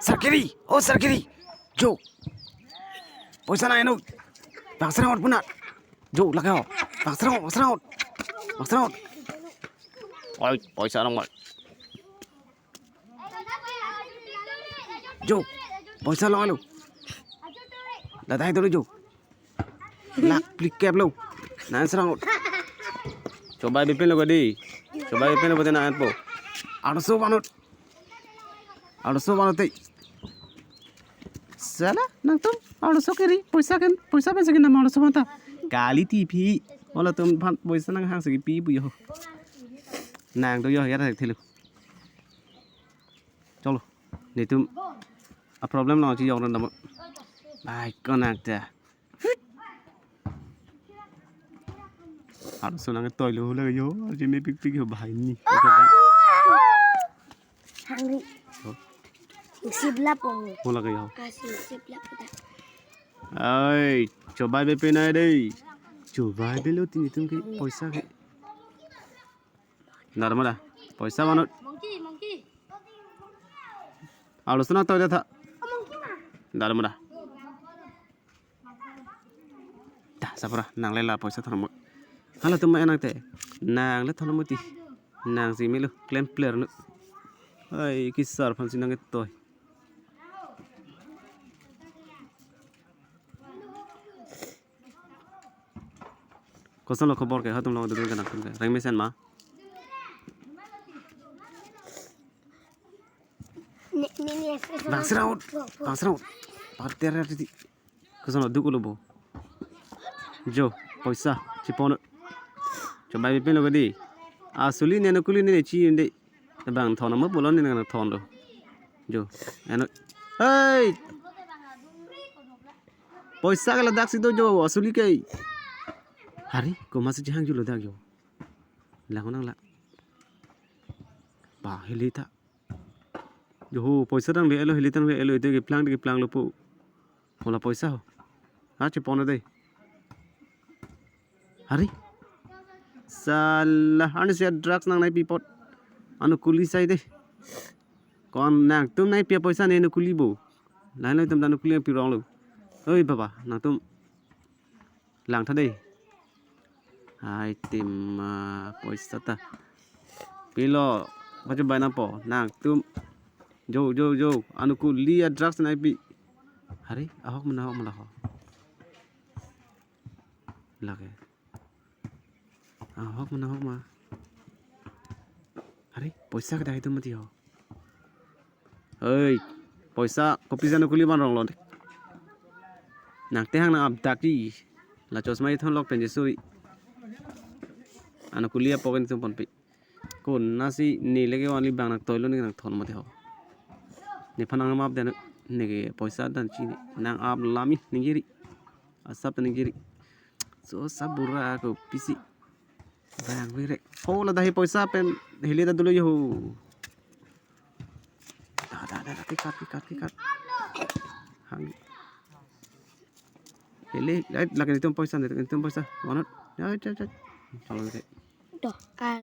Sarkiri, oh Sarkiri, Jo, poisa na eno, bangsaraut punat, Jo lagao, bangsaraut, oi poisa nang mal, Jo, poisa lo alo, datang itu Jo, lak plik kep lo, nan saraut, coba bipin lo gadi, coba bipin lo betina anpo, aduh banut teh. Salah, nang tuh, aduh kiri, poisa pengen nama aduh mata, kali TV, malah tuh poisa nang hang segi pi bu yo, nang tuh yo ya tak thelu, chalo, ni tuh, a problem lah sih orang nama, baik konak dah, aduh nang toy lo lagi yo, jadi pik yo bahaya ni, hungry. Sibla pong. bola kayo. Kasih sibla kita. Ay, coba BP na deh. Coba BP lo tini tuh ke poisa ke. Narmada, poisa manut. Monkey. Alus na tahu dia tak? Narmada. Dah, sabar, nang lela poisa thormo. Hala tuh enak teh. Nang le thormo ti. Nang si milu claim player nu. Ay, kisar fansi nang itu. Kosan lo khobor ke ha tum lo duduk kan akun ke rang mesen ma bangsraut parter rati kosan lo duk lo bo jo poisa cipon coba bipin lo gadi asuli ne nukuli ne chi inde bang thon ma bolon ne ngana thon do jo eno hey poisa kala dak si do jo asuli ke hari ko masih jahang julo dah yo lang nang la ba helita yo poisa dang le elo helita nang elo itu ke plang lo pu mola poisa ho ha che pon dei hari salah ane sia drugs nang nai pipot anu kuli sai deh kon nang tum nai pia poisa ne nu kuli bo lai lai tum dan kuli pi rong lo oi baba nang tum lang tha dei hai tim poisa ta pilo macam mana po nang tum jo anu kuliah drugs naik bi hari ahok mana ho lagi ahok mana hari poisa kedai itu mati ho oi poisa kopi janu kuliah ban rong lo nang tehang nang abdak di la chosma ithon lok penjesuri anu kuliah poken tumpon pi kun nasi ni lagi wali bang nak toilo ni nak thon mate ho ni phanang map den ni ke poisa dan chi nang ab lami ningiri asap ningiri so sabura ko pisi bang wire ho la dahi poisa pen hili da dulu yo da pikat hang hili lagi itu poisa manut ya chalo ke Doh,